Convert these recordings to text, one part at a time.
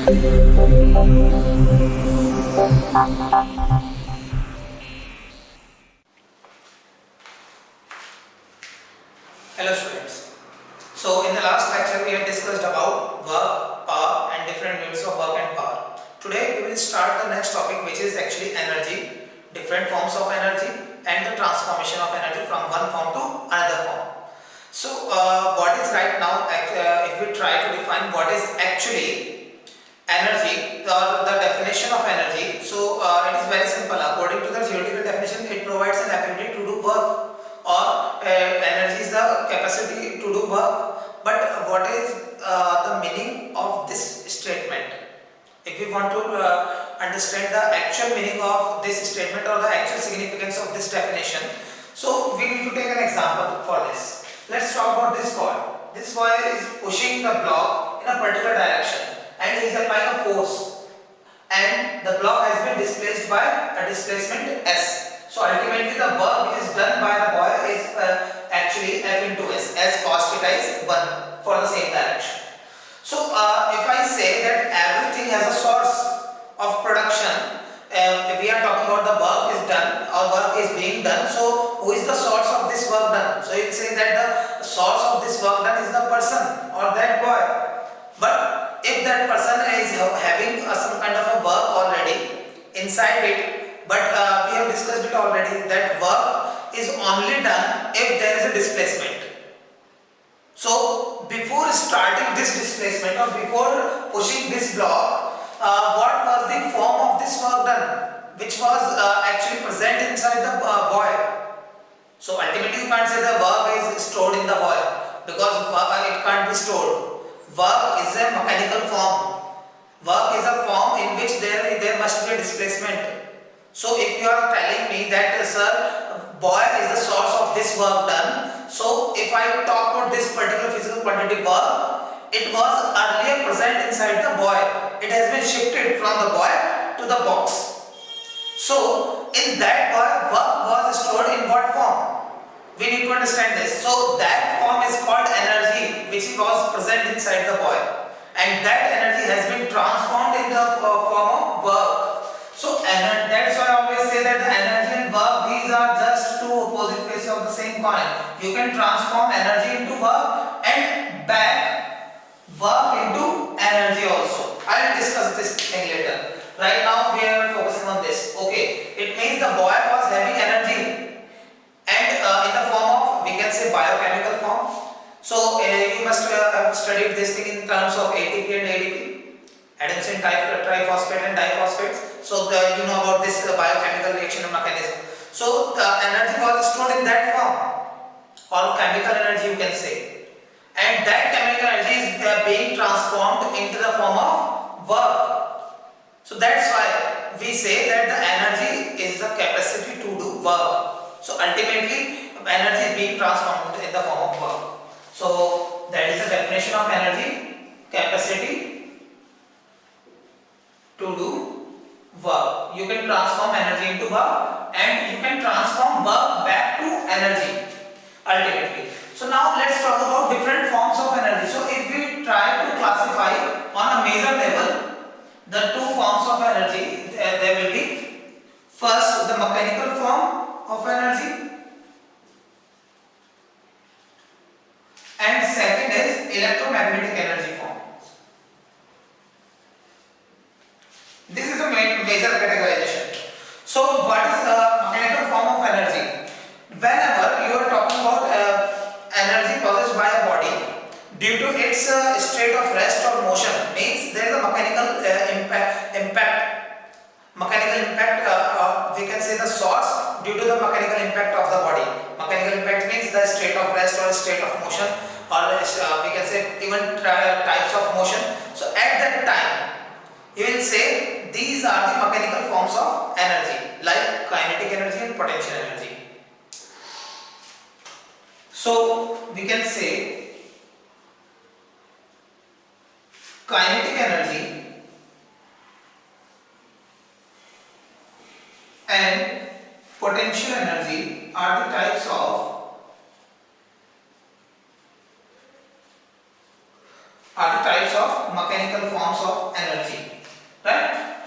Hello students. So in the last lecture we had discussed about work, power and different units of work and power. Today we will start the next topic, which is actually energy, different forms of energy and the transformation of energy from one form to another form. So what is right now, if we try to define what is actually energy or the definition of energy, so it is very simple. According to the theoretical definition, it provides an ability to do work, or energy is the capacity to do work. But what is the meaning of this statement? If we want to understand the actual meaning of this statement or the actual significance of this definition, so we need to take an example for this. Let's talk about this coil. This coil is pushing the block in a particular direction and he is applying a force, and the block has been displaced by a displacement S. So ultimately the work which is done by the coil is actually F into S cos theta is 1 for the same direction. So if I say that everything has a source of production, if we are talking about the work is done or work is being done, so who is the source of this work done? So it says that the source of this work done is the person or that boy. But if that person is having some kind of a work already inside it, but we have discussed it already that work is only done if there is a displacement. So before starting this displacement or before pushing this block, what was the form of this work done, which was actually present inside the boil? So ultimately you can't say the work is stored in the boil, because it can't be stored. Work is a mechanical form. Work is a form in which there must be a displacement. So if you are telling me that sir, boil is the source of this work done, so if I talk about this particular physical quantity work, it was earlier present inside the boil. It has been shifted from the boil to the box. So in that boil, work was stored in what form? We need to understand this. So that form is called energy, which was present inside the boil, and that energy has been transformed in the form of work. So that's why I always say that the energy and work, these are just two opposite faces of the same coin. You can transform energy into work and back work into energy also. I will discuss this thing later. Right now we are focusing on this. Okay, it means the boy was having energy, and in the form of, we can say, biochemical form. So you must have studied this thing in terms of ATP and ADP, adenosine triphosphate and diphosphates. So you know about this biochemical reaction mechanism. So the energy was stored in that form, or chemical energy you can say, and that chemical energy is being transformed into the form of work. So that's why we say that the energy is the capacity to do work. So ultimately energy is being transformed in the form of work. So that is the definition of energy: capacity to do work. You can transform energy into work, and you can transform work back to energy ultimately. So now let's talk about different forms of energy. So if we try to classify on a major level the two forms of energy, there will be first the mechanical form of energy, and second is electromagnetic energy form. This is a major categorization. So what is the mechanical form of energy? Whenever you are talking about energy possessed by a body due to its state of rest or motion, means there is a mechanical we can say the source due to the mechanical impact of the body. Mechanical impact means the state of rest or state of motion, or we can say even types of motion. So at that time you will say these are the mechanical forms of energy, like kinetic energy and potential energy. So we can say kinetic energy and potential energy are the types of are the types of mechanical forms of energy, right?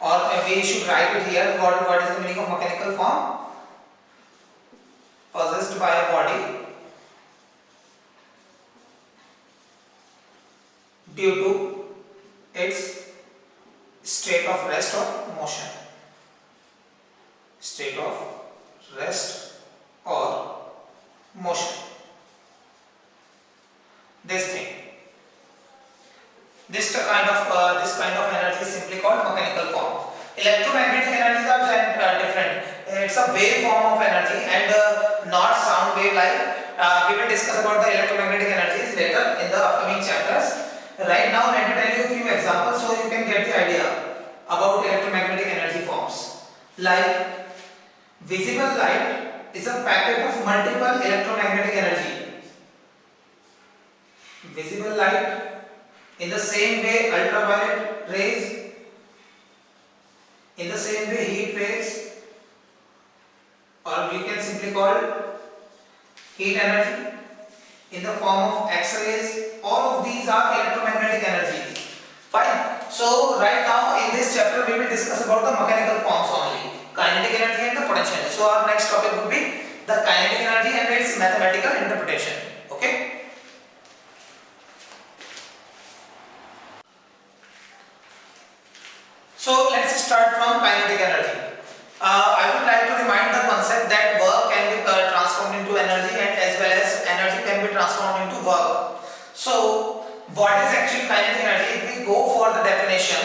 Or we should write it here. What is the meaning of mechanical form? Possessed by a body due to its state of rest or motion. State of rest or motion. This thing. This kind of energy is simply called mechanical form. Electromagnetic energies are different. It's a wave form of energy and not sound wave like. We will discuss about the electromagnetic energies later in the upcoming chapters. Right now, let me tell you a few examples so you can get the idea about electromagnetic energy forms. Like visible light is a packet of multiple electromagnetic energy. Visible light. In the same way, ultraviolet rays, in the same way, heat waves, or we can simply call it heat energy, in the form of X-rays, all of these are electromagnetic energies. Fine. So, right now in this chapter, we will discuss about the mechanical forms only, kinetic energy and the potential energy. So, our next topic would be the kinetic energy and its mathematical interpretation. Okay. So let's start from kinetic energy. I would like to remind the concept that work can be transformed into energy and as well as energy can be transformed into work. So what is actually kinetic energy? If we go for the definition,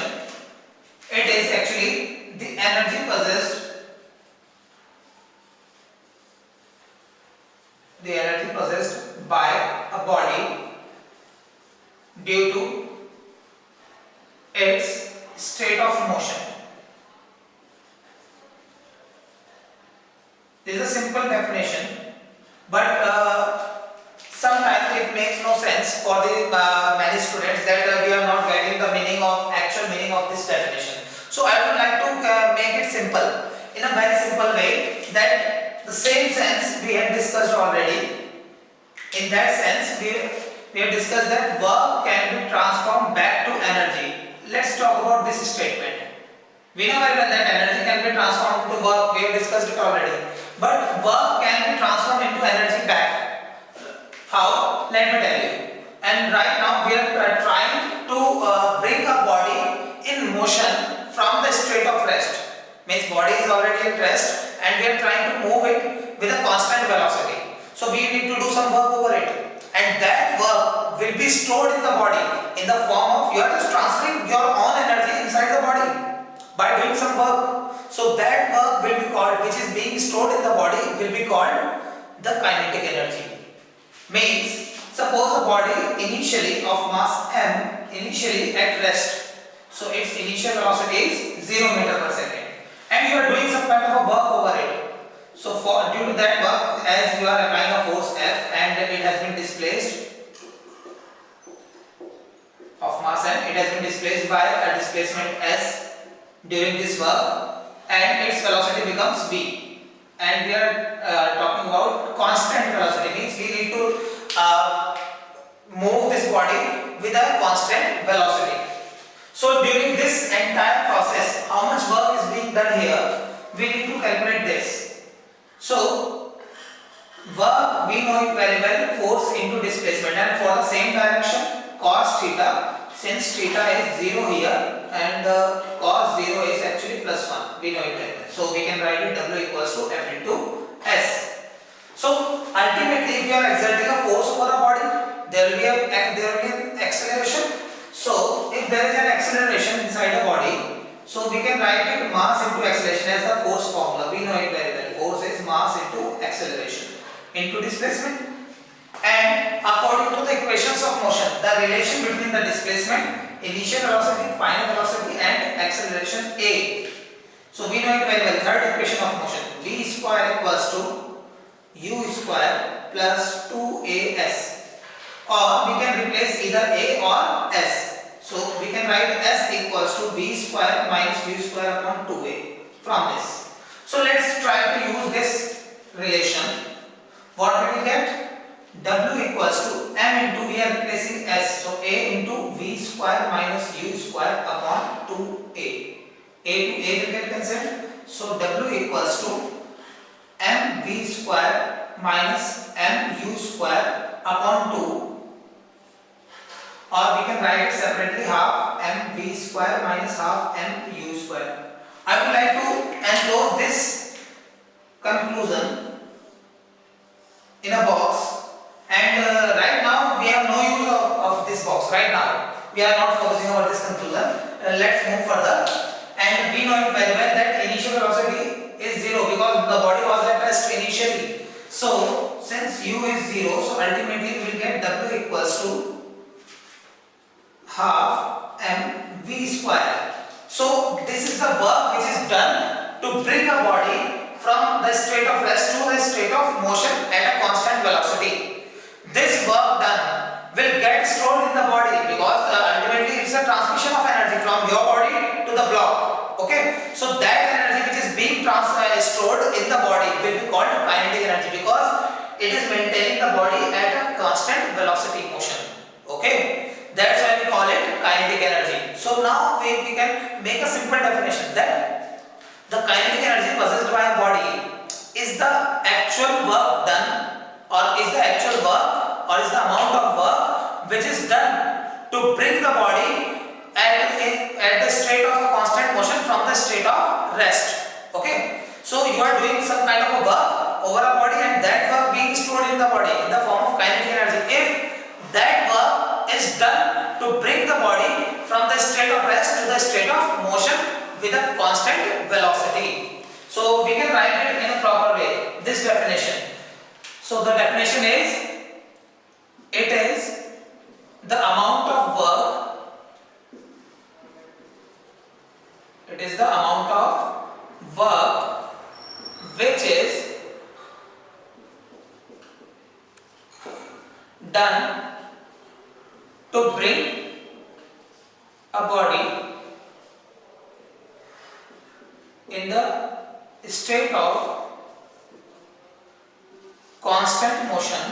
it is actually the energy possessed by a body due to its state of motion. This is a simple definition, but sometimes it makes no sense for the many students that we are not getting the actual meaning of this definition. So I would like to make it simple in a very simple way, that the same sense we had discussed already. In that sense, we have discussed that work can be transformed back to energy. Let's talk about this statement. We know very well that energy can be transformed into work. We have discussed it already. But work can be transformed into energy back. How? Let me tell you. And right now we are trying to bring a body in motion from the state of rest. Means body is already at rest and we are trying to move it with a constant velocity. So we need to do some work over it. And that work will be stored in the body in the form of, you are just transferring your own energy inside the body by doing some work. So that work will be called, which is being stored in the body, will be called the kinetic energy. Means, suppose a body initially of mass m, initially at rest. So its initial velocity is 0 meter per second. And you are doing some kind of a work over it. So due to that work, as you are applying a force F and it has been displaced of mass m, it has been displaced by a displacement S during this work and its velocity becomes V. And we are talking about constant velocity, means we need to move this body with a constant velocity. So during this entire process, how much work is being done here, we need to calculate this. So work, we know it very well, force into displacement, and for the same direction, cos theta, since theta is 0 here and cos 0 is actually plus 1, we know it very well. So we can write it W equals to F into S. So ultimately, if you are exerting a force over a body, there will be an acceleration. So if there is an acceleration inside a body, so we can write it mass into acceleration as the force formula. We know it very well. Force is mass into acceleration into displacement. And according to the equations of motion, the relation between the displacement, initial velocity, final velocity and acceleration A. So we know it very well. Third equation of motion, V square equals to U square plus 2AS. Or we can replace either A or S. So we can write S equals to V square minus U square upon 2A from this. So let's try to use this relation. What will we get? W equals to M into, we are replacing S. So A into square minus u square upon 2a. A to A will get cancelled. So W equals to mv square minus mu square upon 2, or we can write it separately, half mv square minus half mu square. I would like to enclose this conclusion in a box, and right now we have no use of this box. Right now we are not focusing on this conclusion. Let's move further, and we know it very well that initial velocity is 0 because the body was at rest initially. So since u is 0, so ultimately we will get W equals to half mv square. So this is the work which is done to bring a body from the state of rest to the state of motion at a constant velocity. This work done will get stored in the body because ultimately it's a transmission of energy from your body to the block. Okay, so that energy which is being stored in the body will be called kinetic energy because it is maintaining the body at a constant velocity motion. Okay, that's why we call it kinetic energy. So now we can make a simple definition that the kinetic energy possessed by a body is the actual work done, or is the actual work, or is the amount of work which is done to bring the body at the state of a constant motion from the state of rest. Okay, so you are doing some kind of a work over a body, and that work being stored in the body in the form of kinetic energy. If that work is done to bring the body from the state of rest to the state of motion with a constant velocity. So we can write it in a proper way, this definition. So the definition is, it is the amount of work, which is done to bring a body in the state of constant motion,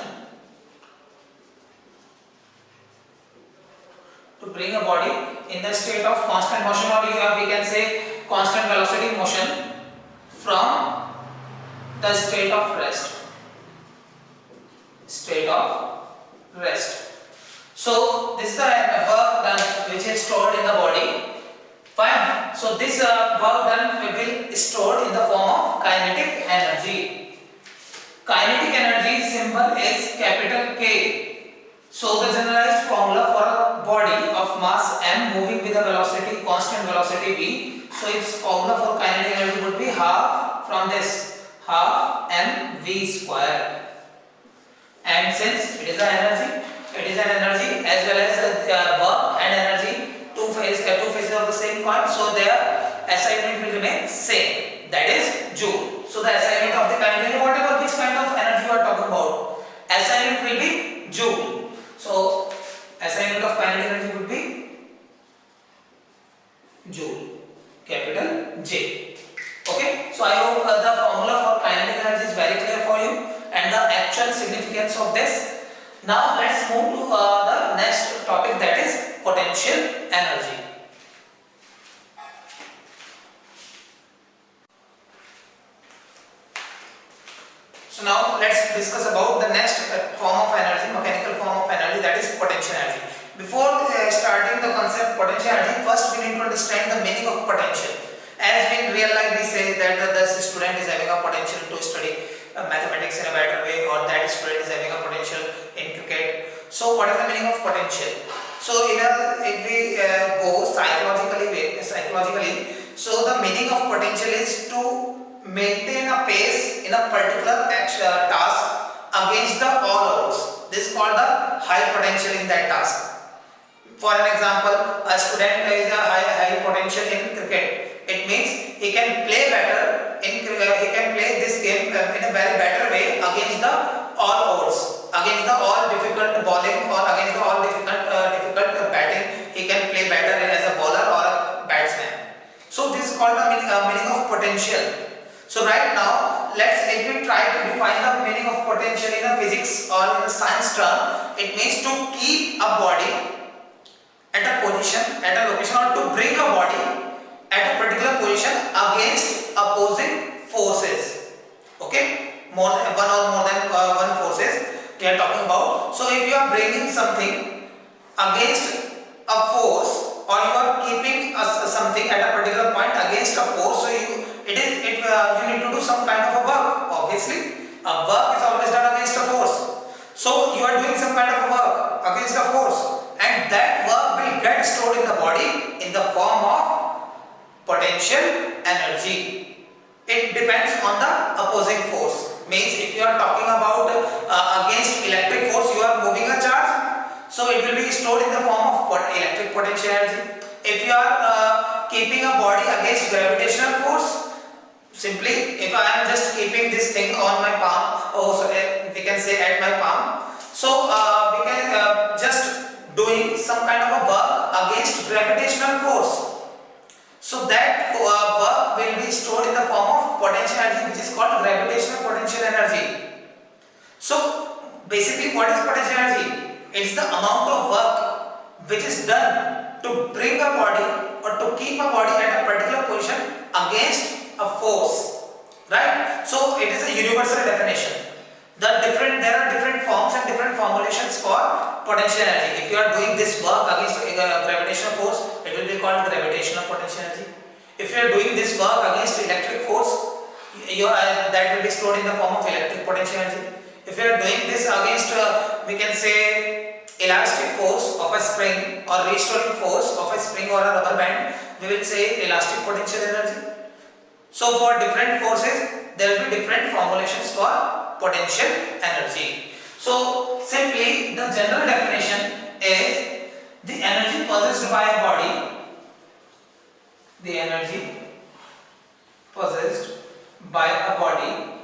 to bring a body in the state of constant motion, or we can say constant velocity motion from the state of rest. So this is the work done which is stored in the body. Fine. So this work done will be stored in the form of kinetic energy. Kinetic energy symbol is capital K. So the generalized formula for a body of mass m moving with a velocity, constant velocity v. So its formula for kinetic energy would be half from this, half mv square. And since it is an energy as well as work and energy, two faces of the same coin, so their SI unit will remain same, that is joule. So the SI unit of the kinetic energy, whatever which kind of energy you are talking about, SI unit will be joule. So SI unit of kinetic energy would be joule, capital J. Okay, so I hope the formula for kinetic energy is very clear for you and the actual significance of this. Now let's move to the next topic, that is potential energy. So now let's discuss about the next form of energy, mechanical form of energy, that is potential energy. Before starting the concept potential energy, first we need to understand the meaning of potential. As in real life we say that the student is having a potential to study mathematics in a better way, or that student is having a potential in cricket. So what is the meaning of potential? So if we go psychologically, so the meaning of potential is to maintain a pace in a particular task against the all odds. This is called the high potential in that task. For an example, a student is a high potential in cricket. It means he can play better in cricket. He can play this game in a very better way against the all odds, against the all difficult bowling, or against the all difficult batting. He can play better as a bowler or a batsman. So this is called the meaning of potential. So right now, if we try to define the meaning of potential in a physics or in a science term, it means to keep a body at a position more than one or more than one forces we are talking about. So if you are bringing something against a force, or you are keeping something at a particular point against a force, so you need to do some kind of a work. Obviously, a work is always done against a force. So you are doing some kind of a work against a force, and that work will get stored in the body in the form of potential energy. It depends on the opposing force. Means if you are talking about against electric force, you are moving a charge, so it will be stored in the form of electric potential energy. If you are keeping a body against gravitational force, simply if I am just keeping this thing on my palm, we can say at my palm, so we can just doing some kind of a work against gravitational force. So that work will be stored in the form of potential energy, which is called gravitational potential energy. So basically, what is potential energy? It is the amount of work which is done to bring a body or to keep a body at a particular position against a force, right? So it is a universal definition. There are different forms and different formulations for potential energy. If you are doing this work against a gravitational force, it will be called gravitational potential energy. If you are doing this work against electric force, that will be stored in the form of electric potential energy. If you are doing this against, we can say, elastic force of a spring, or restoring force of a spring or a rubber band, we will say elastic potential energy. So for different forces, there will be different formulations for potential energy. So simply the general definition is the energy possessed by a body, the energy possessed by a body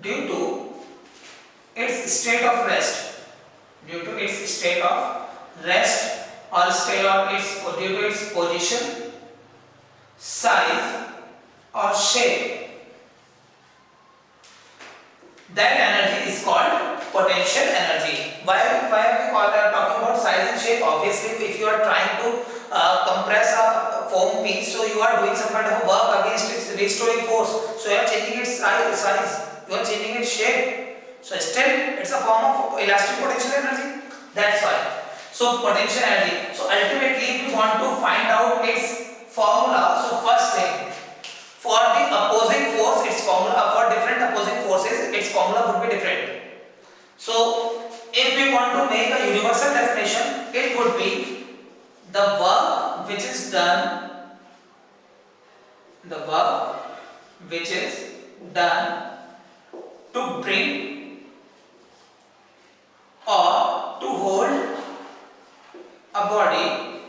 due to its state of rest, due to its state of rest, or due to its position, size or shape, that energy is called potential energy. Why are we talking about size and shape? Obviously, if you are trying to compress a foam piece, so you are doing some kind of work against its restoring force, so you are changing its size, you are changing its shape, so still it's a form of elastic potential energy. That's why. So potential energy. So ultimately, if you want to find out its formula, so first thing, for the opposing force, its formula, for different opposing forces, its formula would be different. So if we want to make a universal definition, it would be the work which is done, the work which is done to bring or to hold a body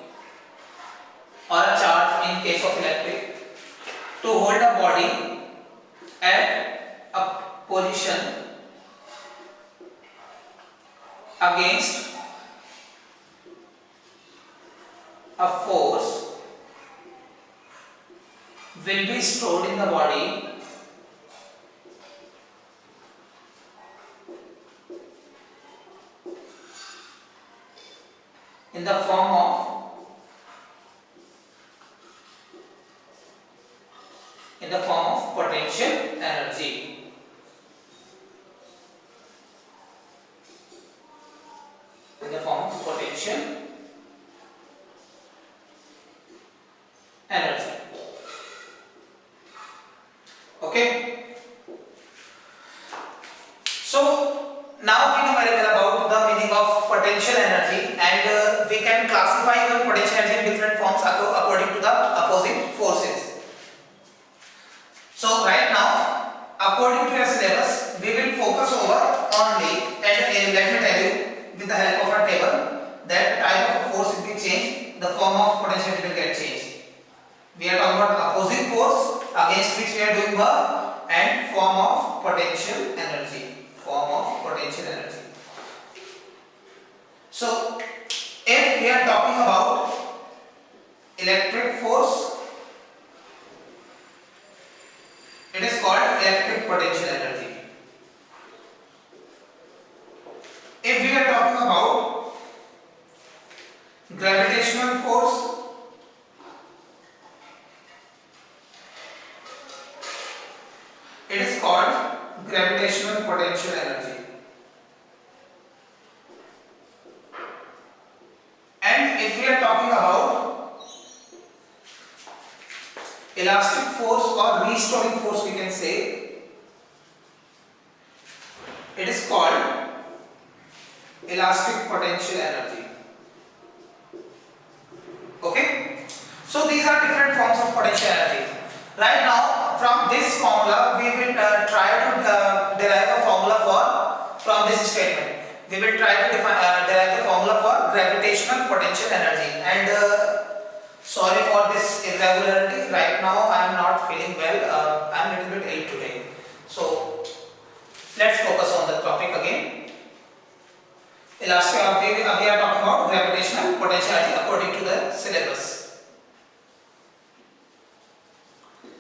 or a charge, in case of electric, to hold a body at a position against a force will be stored in the body in the form of potential energy. In the form of potential energy. Okay. So now we know very well about the meaning of potential energy, and we can classify even potential energy in different forms according to the opposing forces. So right now, according to your syllabus, we will focus over only, and let me tell you with the help of a table, that type of force will be changed, the form of potential will get changed. We are talking about opposing force against which we are doing work, and form of potential energy. Form of potential energy. So if we are talking about electric force, it is called electric potential energy. If we are talking about gravitational force, potential energy. And if we are talking about elastic force or restoring force, we can say it is called elastic potential energy. Okay, so these are different forms of potential energy. Right now, from this formula, we will try to derive a formula from this statement. We will try to derive the formula for gravitational potential energy. And sorry for this irregularity. Right now, I am not feeling well. I am a little bit ill today. So let's focus on the topic again. Elastic. We are talking about gravitational potential energy according to the syllabus.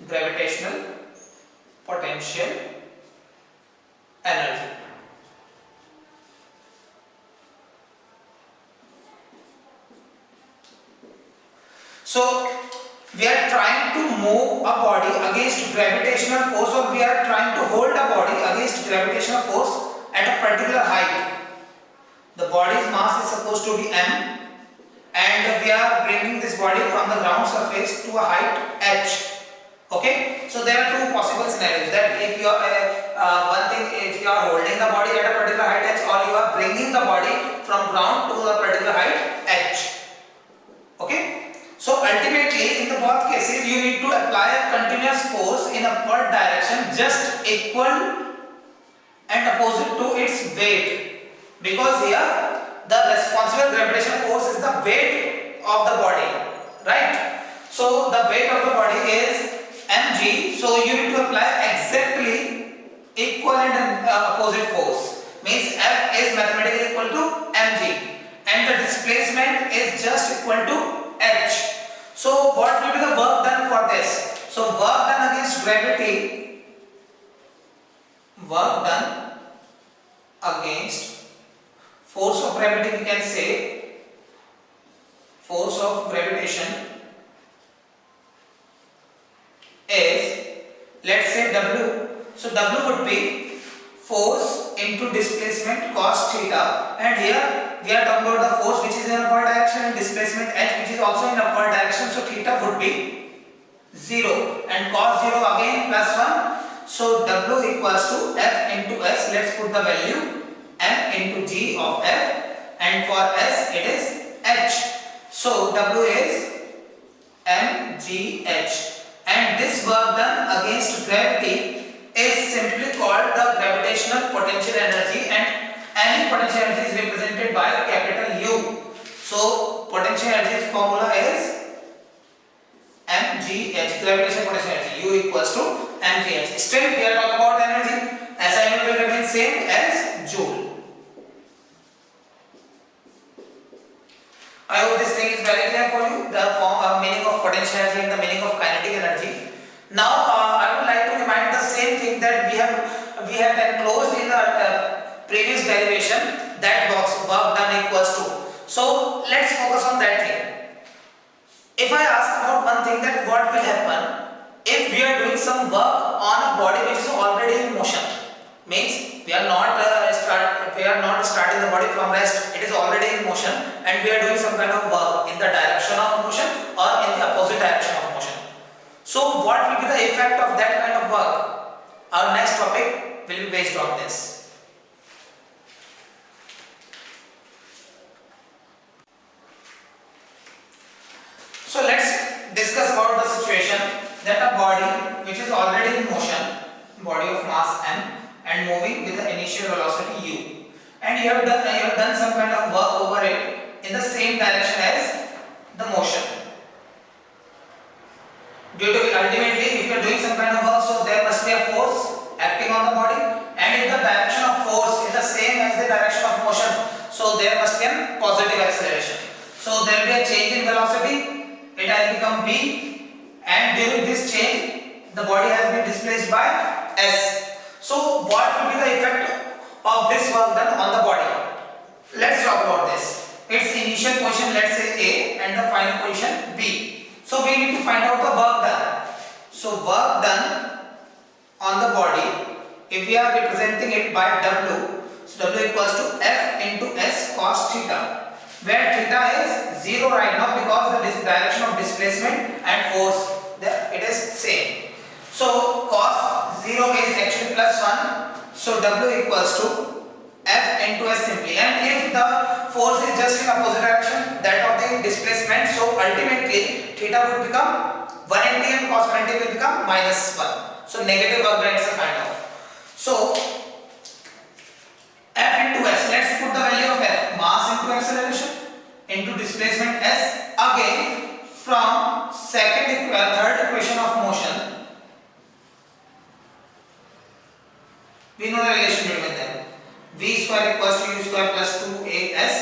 Gravitational potential energy. So we are trying to move a body against gravitational force, or we are trying to hold a body against gravitational force at a particular height. The body's mass is supposed to be m, and we are bringing this body from the ground surface to a height h. Okay, so there are two possible scenarios, that if you are one thing, if you are holding the body at a particular height h, or you are bringing the body from ground to a particular height h. Okay, so ultimately in the both cases you need to apply a continuous force in upward direction just equal and opposite to its weight, because here the responsible gravitational force is the weight of the body, right? So the weight of the body is mg, so you need to apply exactly equal and opposite force, means F is mathematically equal to mg and the displacement is just equal to h. So what will be the work done for this? So work done against gravity, work done against force of gravity, we can say force of gravitation is, let's say W. So W would be force into displacement cos theta, and here we are talking about the force which is in upward direction and displacement h which is also in upward direction, so theta would be 0 and cos 0 again plus 1. So W equals to F into S. Let's put the value m into g of F, and for S it is h. So W is mgh. And this work done against gravity is simply called the gravitational potential energy, and any potential energy is represented by capital U. So potential energy formula is mgh, gravitational potential energy, U equals to mgh. Still we are talking about energy, SI unit will remain same as joule. I hope this thing is very clear for you, the meaning of potential energy and the meaning of kinetic energy. Now I would like to remind the same thing that we have enclosed in the previous derivation, that box work done equals to. So let's focus on that thing. If I ask about one thing, that what will happen if we are doing some work on a body which is already in motion, means we are not starting the body from rest, it is already in motion, and we are doing some kind of work in the direction of motion or in the opposite direction of motion. So what will be the effect of that kind of work? Our next topic will be based on this. So let's discuss about the situation that a body which is already in motion, body of mass m and moving with the initial velocity u, and you have done some kind of work over it in the same direction as the motion. Due to ultimately, if you are doing some kind of work, so there must be a force acting on the body, and if the direction of force is the same as the direction of motion, so there must be a positive acceleration. So there will be a change in velocity, it has become v, and during this change the body has been displaced by s. So what will be the effect of this work done on the body? Let's talk about this. Its initial position, let's say A, and the final position B. So we need to find out the work done. So work done on the body if we are representing it by W, so W equals to F into S cos theta, where theta is 0 right now because the direction of displacement and force it is same. So cos 0 is actually plus 1, so W equals to F into S simply, and if the force is just in opposite direction that of the displacement, so ultimately theta would become 180 and cos 180 will become minus 1, so negative work done is a kind of. So F into S, let's put the value of F, mass into acceleration into displacement S, again from third equation of motion we know the relation between them. V square equals to U square plus 2AS,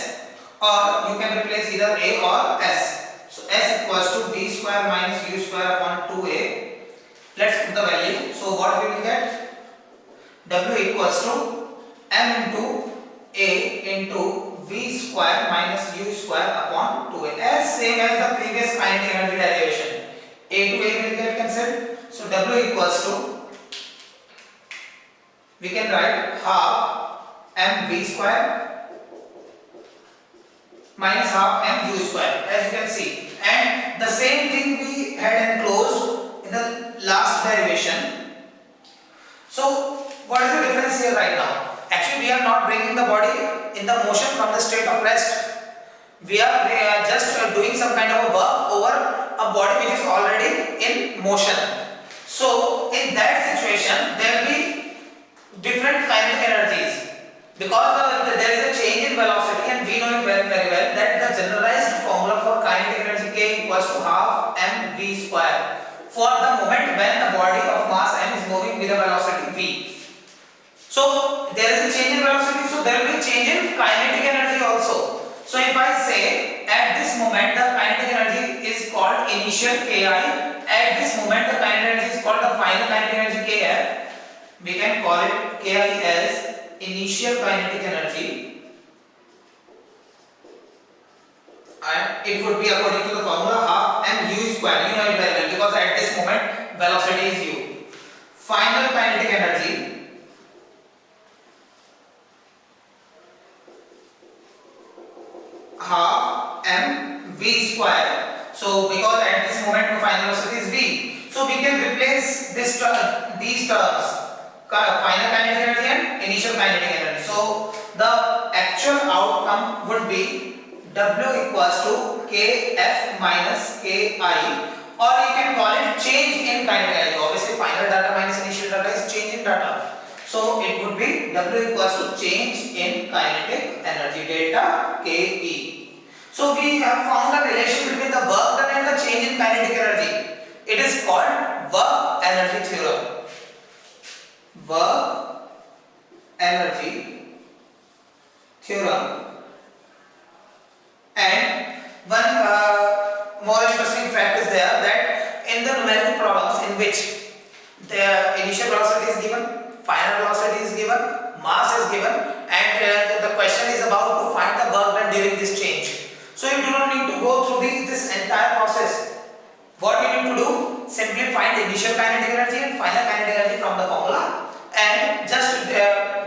or you can replace either A or S. So S equals to V square minus U square upon 2A. Let's put the value. So what we will get? W equals to M into A into V square minus U square upon 2A. As same as the previous kinetic energy derivation. A to A will get cancelled. So W equals to, we can write half mv square minus half mu square, as you can see, and the same thing we had enclosed in the last derivation. So what is the difference here right now? Actually we are not bringing the body in the motion from the state of rest. We are just doing some kind of a work over a body which is already in motion. So in that situation there will be different kinetic energies, because there is a change in velocity, and we know it very well that the generalized formula for kinetic energy K equals to half mv square for the moment when the body of mass m is moving with a velocity v. So there is a change in velocity, so there will be change in kinetic energy also. So if I say at this moment the kinetic energy is called initial Ki, at this moment the kinetic energy is called the final kinetic energy Kf, we can call it Ki as initial kinetic energy, and it would be according to the formula half mu square. You know it very well because at this moment velocity is u. Final kinetic energy half mv square. So because at this moment the final velocity is v, so we can replace these terms, final kinetic energy and initial kinetic energy. So the actual outcome would be W equals to Kf minus Ki, or you can call it change in kinetic energy. Obviously final data minus initial data is change in data, so it would be W equals to change in kinetic energy delta Ke. So we have found a relation between the work done and the change in kinetic energy. It is called work energy theorem. Work energy theorem. And one more interesting fact is there that in the numerical problems in which the initial velocity is given, final velocity is given, mass is given, and the question is about to find the work done during this change. So you do not need to go through this entire process. What you need to do, simply find initial kinetic energy and final kinetic energy from the formula, and just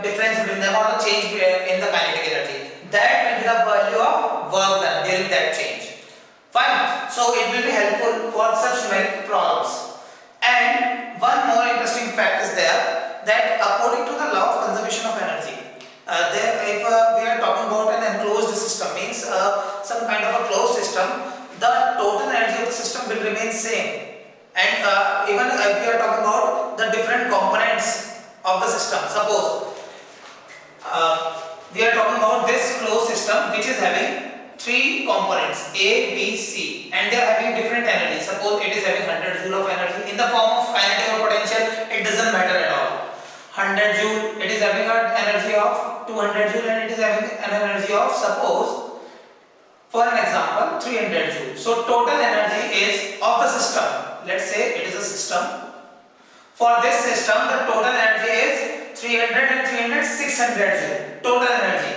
difference between them or the change in the kinetic energy. That will be the value of work done during that change. Fine. So it will be helpful for such numerical problems. And one more interesting fact is there that according to the law of conservation of energy, if we are talking about an enclosed system, means some kind of a closed system, the total energy of the system will remain same. And even if we are talking about the different components of the system, suppose we are talking about this closed system which is having three components A, B, C, and they are having different energies. Suppose it is having 100 joule of energy in the form of kinetic or potential, it doesn't matter at all. 100 joule, it is having an energy of 200 joule, and it is having an energy of, suppose for an example, 300 joule. So total energy is of the system, let's say it is a system. For this system the total energy is 300 and 300, 600 joule total energy.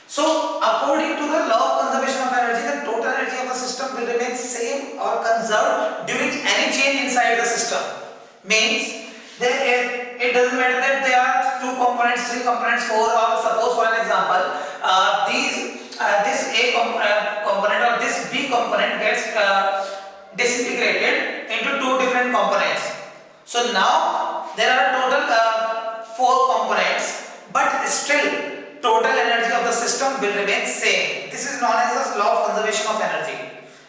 So according to the law of conservation of energy, the total energy of the system will remain same or conserved during any change inside the system. Means it doesn't matter that they are components, 3 components, 4, or suppose for an example, this component or this B component gets disintegrated into 2 different components. So now there are total 4 components, but still total energy of the system will remain same. This is known as the law of conservation of energy,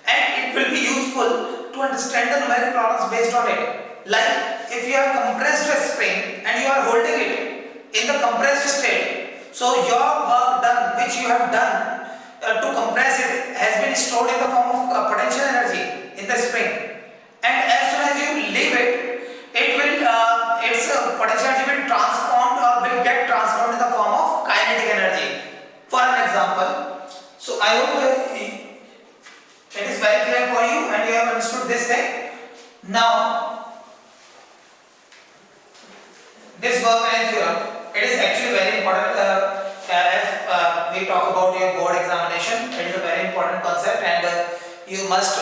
and it will be useful to understand the numerical problems based on it. Like if you have compressed a spring and you are holding it in the compressed state, so your work done which you have done to compress it has been stored in the form of potential energy in the spring, and as soon as you leave it, it will its potential energy will transformed or will get transformed in the form of kinetic energy. For an example, so I hope it is very clear for you and you have understood this thing. Now this work and theorem, it is actually very important as we talk about your board examination. It is a very important concept, and you must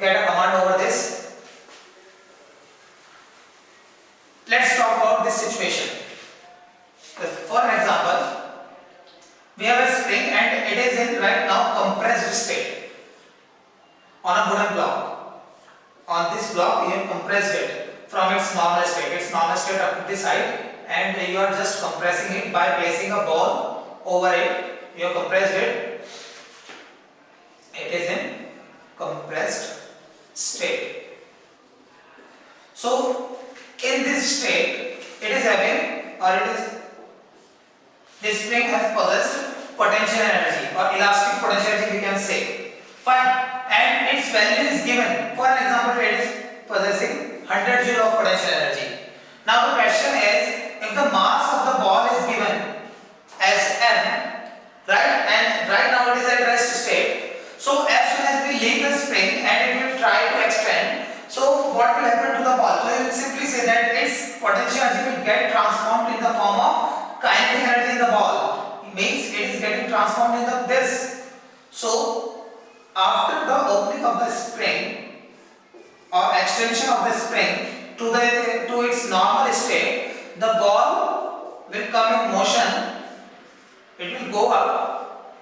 get a command over this. Let's talk about this situation. For an example, we have a spring and it is in right now compressed state on a wooden block. On this block, you have compressed it from its normal state. Its normal state up to this height, and you are just compressing it by placing a ball over it. You have compressed it. It is in compressed state. So in this state, it is having, or it is, this spring has possessed potential energy or elastic potential energy, we can say. Fine. And its value is given. For an example, it is possessing 100 joule of potential energy. Now the question is, if the mass of the ball is given as m, right, and right now it is at rest state, so as soon as we leave the spring and it will try to extend, so what will happen to the ball? So you will simply say that its potential energy will get transformed in the form of kinetic energy in the ball. It means it is getting transformed in this. So after the opening of the spring or extension of the spring to its normal state, the ball will come in motion. It will go up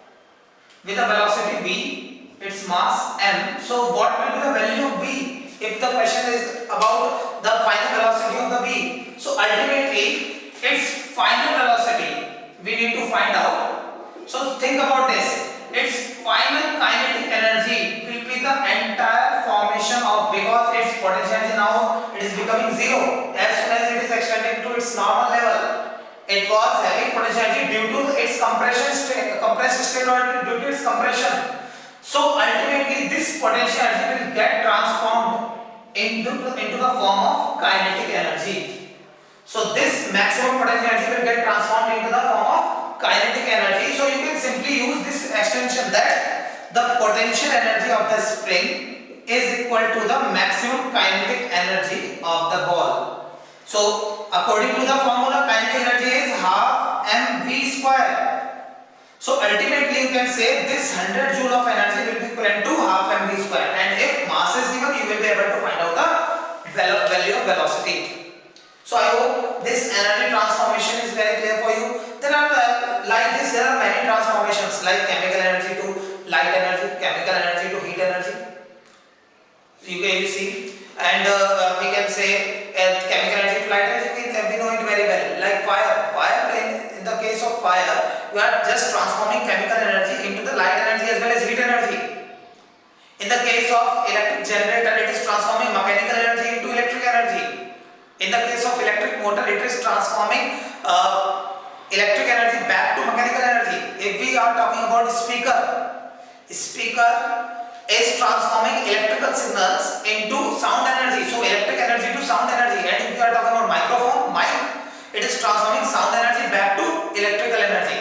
with a velocity v, its mass m. So what will be the value of v? If the question is about the final velocity of the v, so ultimately its final velocity we need to find out. So think about this. Its final kinetic energy will be the entire formation of, because its potential energy now it is becoming zero as soon as it is extended to its normal level. It was having potential energy due to its compressed state or due to its compression. So ultimately this potential energy will get transformed into the form of kinetic energy. So this maximum potential energy will get transformed into the form of kinetic energy. So you can simply use this extension that the potential energy of the spring is equal to the maximum kinetic energy of the ball. So according to the formula, kinetic energy is half mv square. So ultimately you can say this 100 joule of energy will be equivalent to half mv square, and if mass is given, you will be able to find out the value of velocity. So I hope this energy transformation is very clear for you. There are like this, there are many transformations like chemical energy to light energy, chemical energy to heat energy. You see, and we can say chemical energy to light energy. We know it very well. Like fire. In the case of fire, you are just transforming chemical energy into the light energy as well as heat energy. In the case of electric generator, it is transforming mechanical energy into electric energy. In the case of electric motor, it is transforming electric energy back to mechanical energy. If we are talking about speaker is transforming electrical signals into sound energy. So electric energy to sound energy. And if we are talking about mic, it is transforming sound energy back to electrical energy.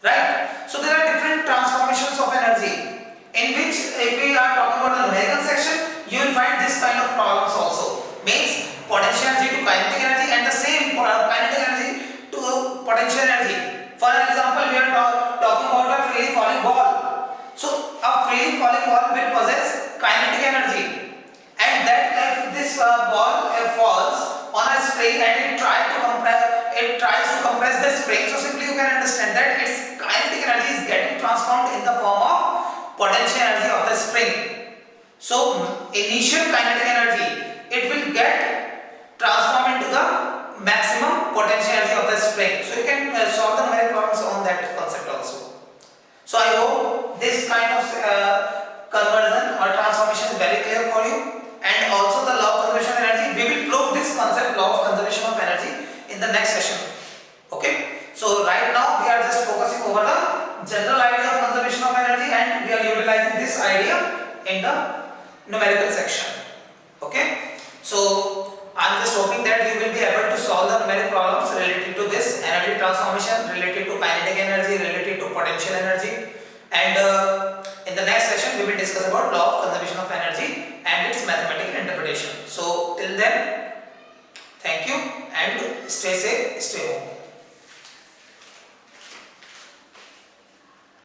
Right? So there are different transformations of energy, in which if we are talking about the numerical section, you will find this kind of problems also. Means potential energy to kinetic energy and the same kinetic energy to potential energy. For example, we are talking about a freely falling ball. So a freely falling ball will possess kinetic energy, and that if this ball falls on a spring and it tries to compress the spring, so simply you can understand that its kinetic energy is getting transformed in the form of potential energy of the spring. So initial kinetic energy, it will get transformed into the maximum potential energy of the spring. So you can solve the numerical problems on that concept also. So I hope this kind of conversion or transformation is very clear for you, and also the law of conservation of energy. We will prove this concept, law of conservation of energy, in the next session. Okay. So right now we are just focusing over the general idea of conservation of energy, and we are utilizing this idea in the numerical section. Okay. So I am just hoping that you will be able to solve the numerical problems related to this energy transformation, related to kinetic energy, related to potential energy, and in the next session we will discuss about law of conservation of energy and its mathematical interpretation. So till then, thank you and stay safe, stay home.